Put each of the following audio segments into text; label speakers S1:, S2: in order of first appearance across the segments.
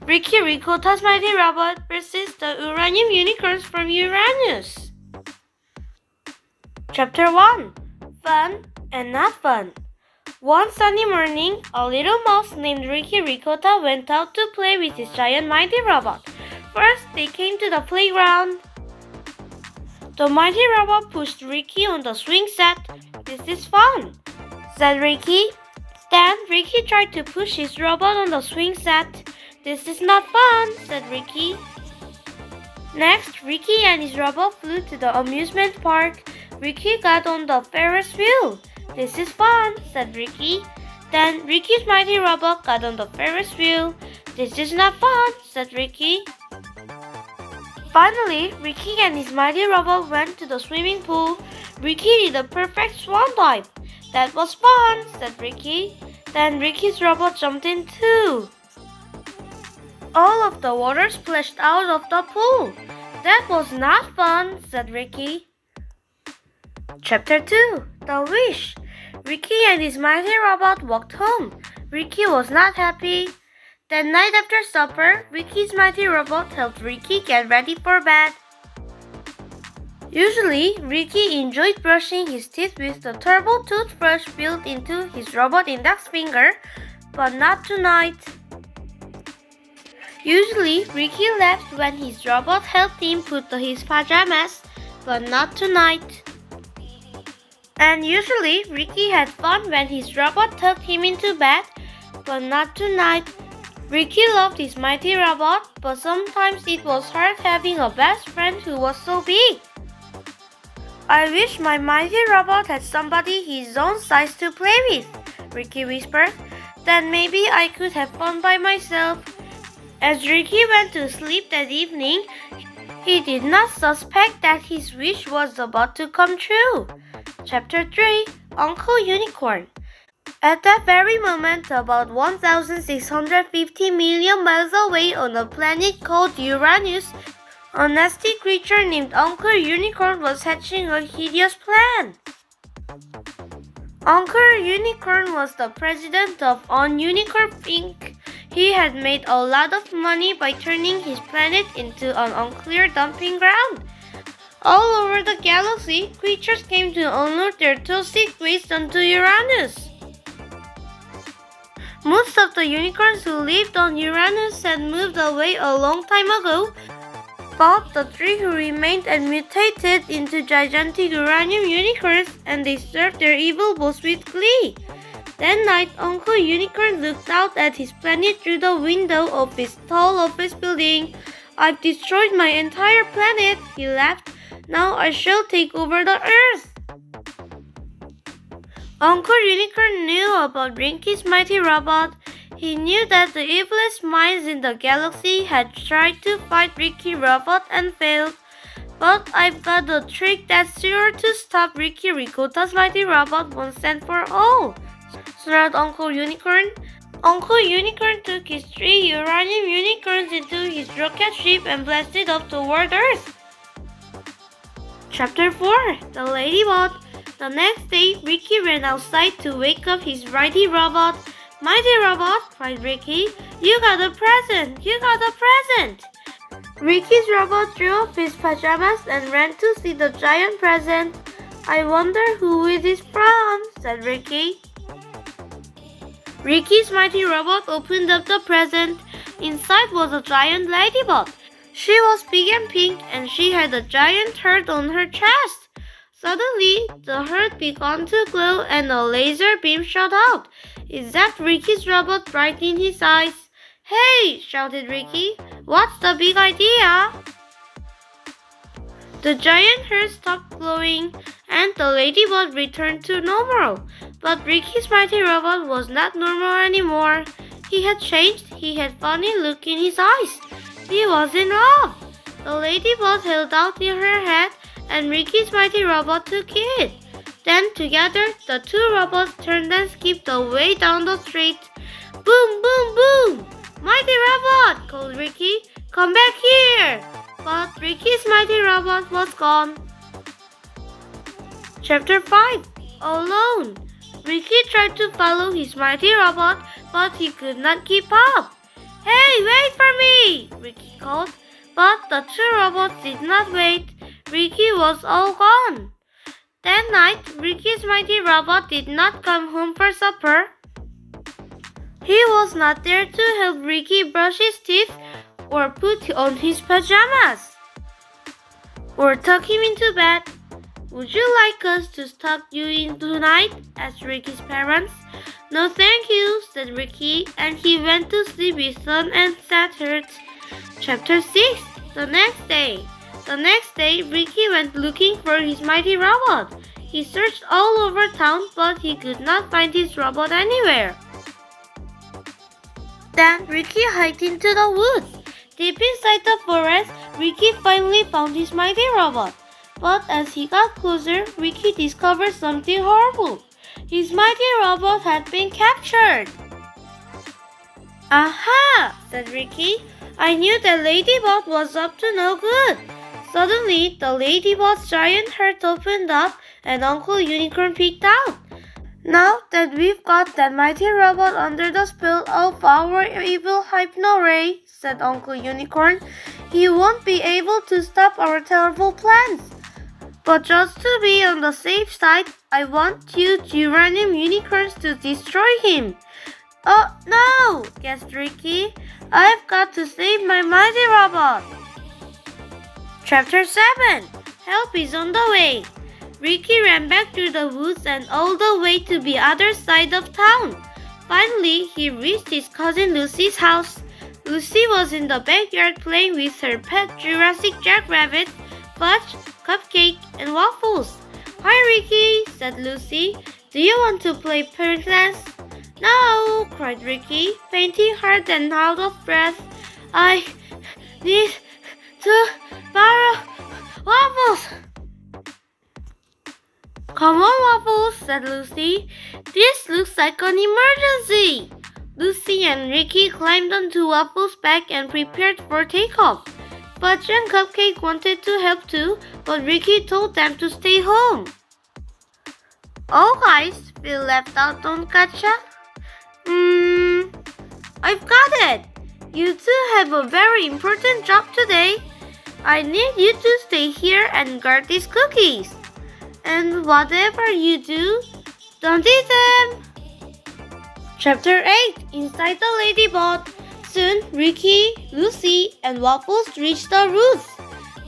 S1: RICOTTA'S mighty robot versus the uranium unicorns from Uranus. Chapter 1. Fun and Not Fun. One sunny morning, a little mouse named Ricotta went out to play with his giant mighty robot. First, they came to the playground. The mighty robot pushed Ricky on the swing set. "This is fun," said Ricky. Then Ricky tried to push his robot on the swing set. "This is not fun," said Ricky. Next, Ricky and his robot flew to the amusement park. Ricky got on the Ferris wheel. "This is fun," said Ricky. Then Ricky's mighty robot got on the Ferris wheel. "This is not fun," said Ricky. Finally, Ricky and his mighty robot went to the swimming pool. Ricky did a perfect swan dive. "That was fun," said Ricky. Then Ricky's robot jumped in too. All of the water splashed out of the pool. "That was not fun," said Ricky. Chapter 2. The Wish. Ricky and his mighty robot walked home. Ricky was not happy. That night after supper, Ricky's mighty robot helped Ricky get ready for bed. Usually, Ricky enjoyed brushing his teeth with the turbo toothbrush built into his robot index finger, but not tonight. Usually, Ricky laughed when his robot helped him put on his pajamas, but not tonight. And usually, Ricky had fun when his robot tucked him into bed, but not tonight. Ricky loved his mighty robot, but sometimes it was hard having a best friend who was so big. "I wish my mighty robot had somebody his own size to play with," Ricky whispered. "Then maybe I could have fun by myself." As Ricky went to sleep that evening, he did not suspect that his wish was about to come true. Chapter 3. Uncle Unicorn. At that very moment, about 1,650 million miles away on a planet called Uranus, a nasty creature named Uncle Unicorn was hatching a hideous plan. Uncle Unicorn was the president of Unicorn Inc. He had made a lot of money by turning his planet into an unclear dumping ground. All over the galaxy, creatures came to unload their toxic waste onto Uranus. Most of the unicorns who lived on Uranus had moved away a long time ago, but the three who remained had mutated into gigantic uranium unicorns, and they served their evil boss with glee. That night, Uncle Unicorn looked out at his planet through the window of his tall office building. "I've destroyed my entire planet," he laughed. "Now I shall take over the Earth." Uncle Unicorn knew about Rinky's mighty robot. He knew that the evilest minds in the galaxy had tried to fight Ricky Robot and failed. "But I've got a trick that's sure to stop Ricotta's mighty robot once and for all," snarled Uncle Unicorn. Uncle Unicorn took his 3 uranium unicorns into his rocket ship and blasted off toward Earth. Chapter 4. The Ladybot. The next day, Ricky ran outside to wake up his mighty robot. "Mighty robot," cried Ricky, "you got a present! You got a present!" Ricky's robot threw off his pajamas and ran to see the giant present. "I wonder who it is from," said Ricky. Ricky's mighty robot opened up the present. Inside was a giant ladybot. She was big and pink, and she had a giant heart on her chest. Suddenly, the heart began to glow and a laser beam shot out. It zapped Ricky's robot right in his eyes. "Hey!" shouted Ricky. "What's the big idea?" The giant heart stopped glowing, and the ladybot returned to normal. But Ricky's mighty robot was not normal anymore. He had changed. He had a funny look in his eyes. He was in love. The ladybot held out her head, and Ricky's mighty robot took it. Then together, the two robots turned and skipped away down the street. "Boom, boom, boom! Mighty robot!" called Ricky. "Come back here!" But Ricky's mighty robot was gone. Chapter 5. Alone. Ricky tried to follow his mighty robot, but he could not keep up. Hey, wait for me! Ricky called. But the two robots did not wait. Ricky was all gone. That night, Ricky's mighty robot did not come home for supper. He was not there to help Ricky brush his teeth or put on his pajamas or tuck him into bed. Would you like us to tuck you in tonight? Asked Ricky's parents. No thank you, said Ricky, and he went to sleep with sun and Saturn. Chapter 6. The next day. The next day, Ricky went looking for his mighty robot. He searched all over town, but he could not find his robot anywhere. Then Ricky hiked into the woods. Deep inside the forest, Ricky finally found his mighty robot. But as he got closer, Ricky discovered something horrible. His mighty robot had been captured. Aha, said Ricky. I knew that Ladybot was up to no good. Suddenly, the Ladybot's giant heart opened up and Uncle Unicorn peeked out. Now that we've got that mighty robot under the spell of our evil Hypno Ray, said Uncle Unicorn, he won't be able to stop our terrible plans. But just to be on the safe side, I want you uranium unicorns to destroy him. Oh no, gasped Ricky. I've got to save my mighty robot. Chapter 7. Help is on the way. Ricky ran back through the woods and all the way to the other side of town. Finally, he reached his cousin Lucy's house. Lucy was in the backyard playing with her pet Jurassic Jackrabbit, Fudge, Cupcake, and Waffles. Hi, Ricky, said Lucy. Do you want to play princess? No, cried Ricky, fainting hard and out of breath. I need to borrow Waffles. Come on, Waffles, said Lucy. This looks like an emergency. Lucy and Ricky climbed onto Waffles' back and prepared for takeoff. Fudge and Cupcake wanted to help too, but Ricky told them to stay home. Oh guys, feel left out, don't gotcha? I've got it. You two have a very important job today. I need you to stay here and guard these cookies. And whatever you do, don't eat them. Chapter 8. Inside the Ladybot. Soon, Ricky, Lucy, and Waffles reached the roof.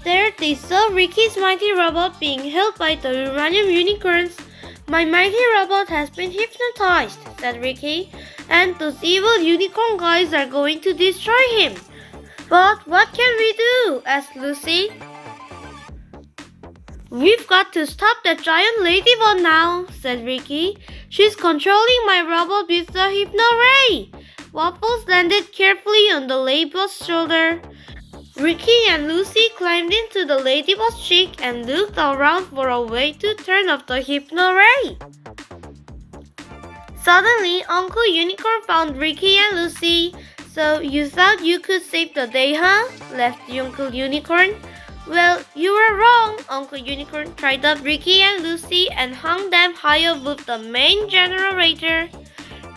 S1: There they saw Ricky's mighty robot being held by the uranium unicorns. My mighty robot has been hypnotized, said Ricky, and those evil unicorn guys are going to destroy him. But what can we do? Asked Lucy. We've got to stop that giant ladybot now, said Ricky. She's controlling my robot with the Hypno Ray. Waffles landed carefully on the ladybot's shoulder. Ricky and Lucy climbed into the ladybot's cheek and looked around for a way to turn off the Hypno Ray. Suddenly, Uncle Unicorn found Ricky and Lucy. So you thought you could save the day, huh? Laughed Uncle Unicorn. Well, you were wrong. Uncle Unicorn tied up Ricky and Lucy and hung them high above the main generator.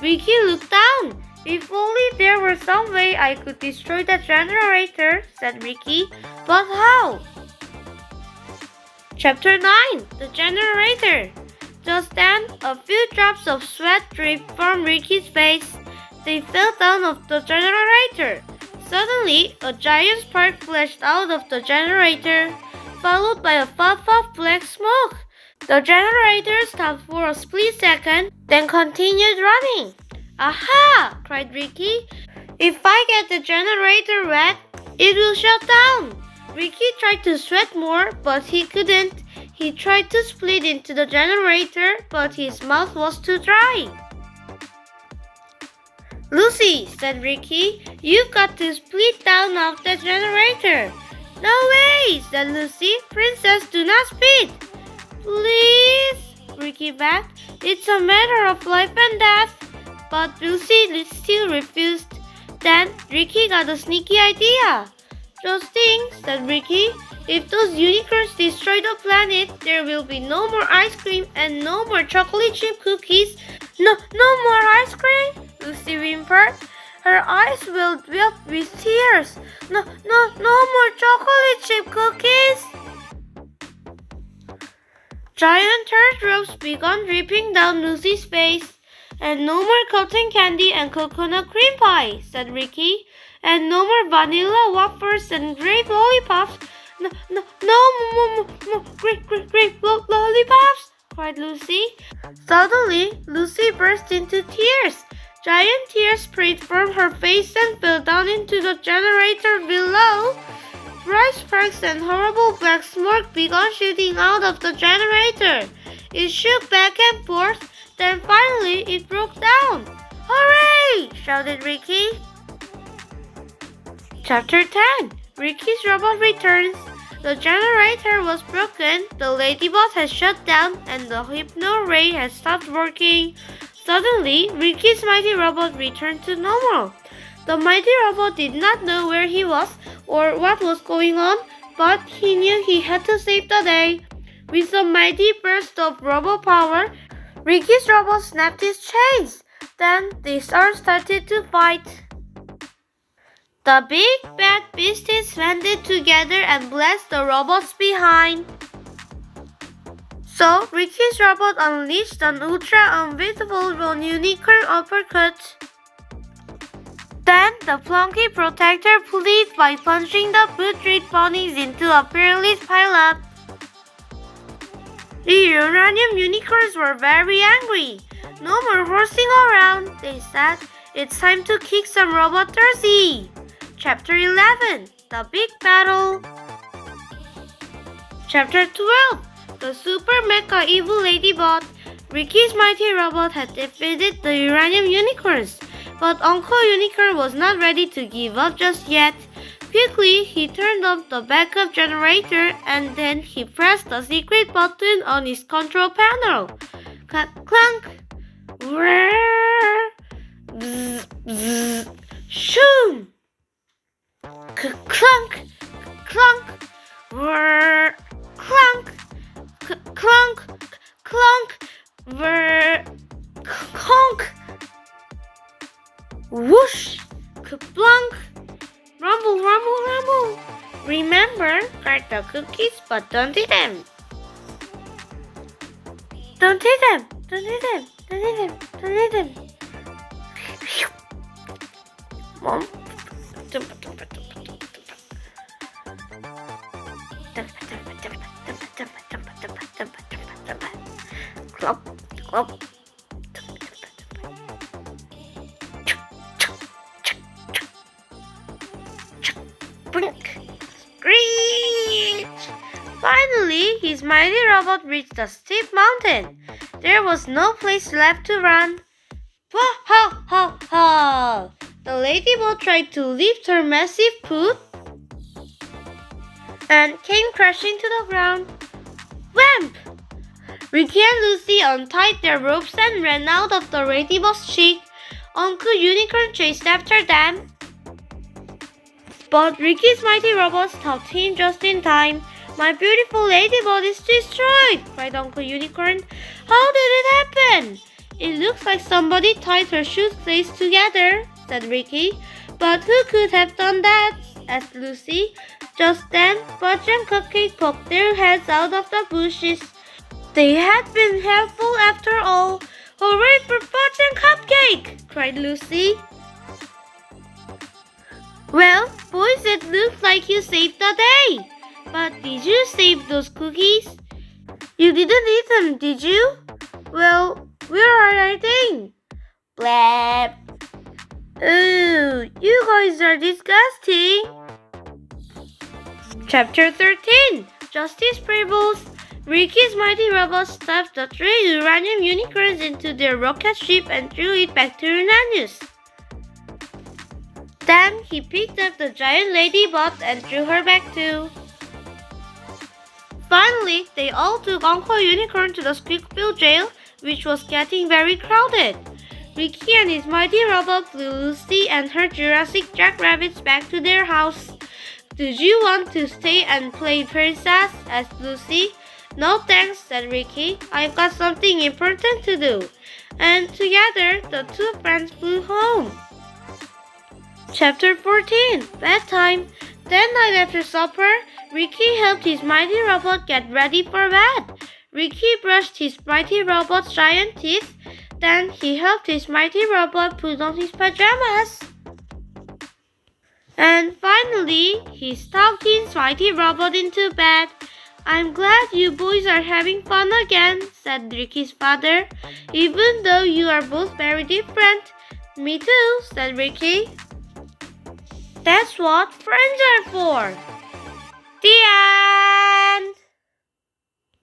S1: Ricky looked down. If only there were some way I could destroy the generator, said Ricky. But how? Chapter 9. The Generator. Just then, a few drops of sweat dripped from Ricky's face. They fell down off the generator. Suddenly, a giant spark flashed out of the generator, followed by a puff of black smoke. The generator stopped for a split second, then continued running. Aha! Cried Ricky. If I get the generator wet, it will shut down. Ricky tried to sweat more, but he couldn't. He tried to split into the generator, but his mouth was too dry. Lucy, said Ricky, you've got to split down off the generator. No way, said Lucy. Princess, do not split. Please, Ricky begged. It's a matter of life and death. But Lucy still refused. Then Ricky got a sneaky idea. Just think, said Ricky. If those unicorns destroy the planet, there will be no more ice cream and no more chocolate chip cookies. No more ice cream? Lucy whimpered. Her eyes welled up with tears. No more chocolate chip cookies! Giant tear drops began dripping down Lucy's face. And no more cotton candy and coconut cream pie, said Ricky. And no more vanilla wafers and grape lollipops. No more grape lollipops, cried Lucy. Suddenly, Lucy burst into tears. Giant tears sprayed from her face and fell down into the generator below. Bright sparks and horrible black smoke began shooting out of the generator. It shook back and forth, then finally it broke down. Hooray! Shouted Ricky. Chapter 10. Ricky's robot returns. The generator was broken, the ladybot has shut down, and the hypno ray has stopped working. Suddenly, Ricky's mighty robot returned to normal. The mighty robot did not know where he was or what was going on, but he knew he had to save the day. With a mighty burst of robot power, Ricky's robot snapped his chains. Then they all started to fight. The big bad beasties banded together and blessed the robots behind. So, Ricky's robot unleashed an ultra-unbeatable unicorn uppercut. Then, the Plunky Protector pleaded by punching the putrid ponies into a peerless pile-up. The uranium unicorns were very angry. No more horsing around, they said. It's time to kick some robot Thursday. Chapter 11. The Big Battle. Chapter 12. The Super Mecha Evil Ladybot. Ricky's mighty robot had defeated the uranium unicorns, but Uncle Unicorn was not ready to give up just yet. Quickly, he turned off the backup generator and then he pressed the secret button on his control panel. Clunk! Whirr! Bzz, bzz, shoom! Clunk! Clunk! Whirr! Clunk! Clunk! Clunk! Whirr! Clunk! Whoosh! Kaplunk! Rumble, rumble, rumble! Remember, guard the cookies, but don't eat them. Don't eat them! Don't eat them! Don't eat them! Don't eat them! Mom? Clop, clop. Blink! Screech! Finally, his mighty robot reached a steep mountain. There was no place left to run. Ha ha ha ha! The ladybot tried to lift her massive foot and came crashing to the ground. Whamp! Ricky and Lucy untied their ropes and ran out of the ladybot's cheek. Uncle Unicorn chased after them. But Ricky's mighty robot stopped him just in time. My beautiful ladybot is destroyed, cried Uncle Unicorn. How did it happen? It looks like somebody tied her shoelaces together, said Ricky. But who could have done that? Asked Lucy. Just then, Fudge and Cupcake poked their heads out of the bushes. They had been helpful after all. Hooray for Fudge and Cupcake! Cried Lucy. Well, boys, it looks like you saved the day. But did you save those cookies? You didn't eat them, did you? Well, where are they? Blab. Ooh, you guys are disgusting. Chapter 13. Justice Prevails. Ricky's mighty robot stuffed the 3 uranium unicorns into their rocket ship and threw it back to Uranus. Then he picked up the giant ladybot and threw her back too. Finally, they all took Uncle Unicorn to the Squeakville jail, which was getting very crowded. Ricky and his mighty robot flew Lucy and her Jurassic Jackrabbits back to their house. Did you want to stay and play princess? Asked Lucy. No thanks, said Ricky. I've got something important to do. And together, the two friends flew home. Chapter 14 Bedtime. That night after supper, Ricky helped his mighty robot get ready for bed. Ricky brushed his mighty robot's giant teeth. Then he helped his mighty robot put on his pajamas. And finally, he tucked his mighty robot into bed. I'm glad you boys are having fun again, said Ricky's father, even though you are both very different. Me too, said Ricky. That's what friends are for. The end.